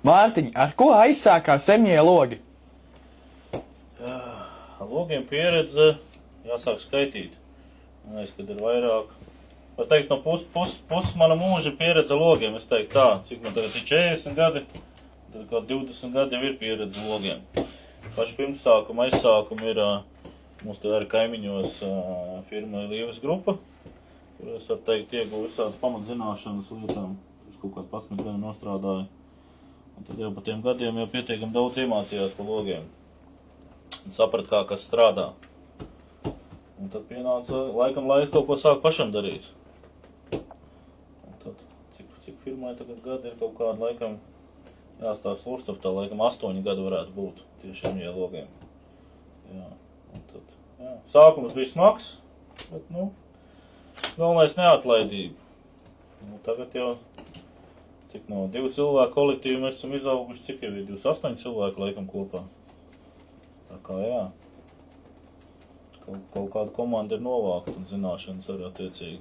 Mārtiņ, ar ko aizsākās Semjē logi? Ar logiem pieredze jāsāk skaitīt. Man liekas, kad ir vairāk. Var teikt, no puses mana mūža pieredze logiem. Es teiktu tā, cik man tagad ir 40 gadi, tad kā 20 gadi jau ir pieredze logiem. Paši pirmsākuma, aizsākuma ir mums te arī kaimiņos firma Līves grupa, kur es var teikt ieguvu visādas pamatzināšanas lietām. Es kaut kādu 11 gadu nostrādāju. Un tad jau pa tiem gadiem jau pietiekami daudz iemācījās pa logiem. Un saprat, kā kas strādā. Un tad pienāca laikam kaut ko sāk pašam darīt. Un tad, cik firmai tagad gadi ir kaut kādi laikam jāstāv slurstap, tā laikam 8 gadi varētu būt tieši MJ logiem. Jā, un tad, jā. Sākums bija smags, bet, galvenais neatlaidība. Tagad jau, cik no 2 cilvēku kolektīvu mēs esam izauguši, cik jau ir 28 cilvēku laikam kopā. Tā kā, jā. Kaut kāda komanda ir novākta un zināšanas arī attiecīgi.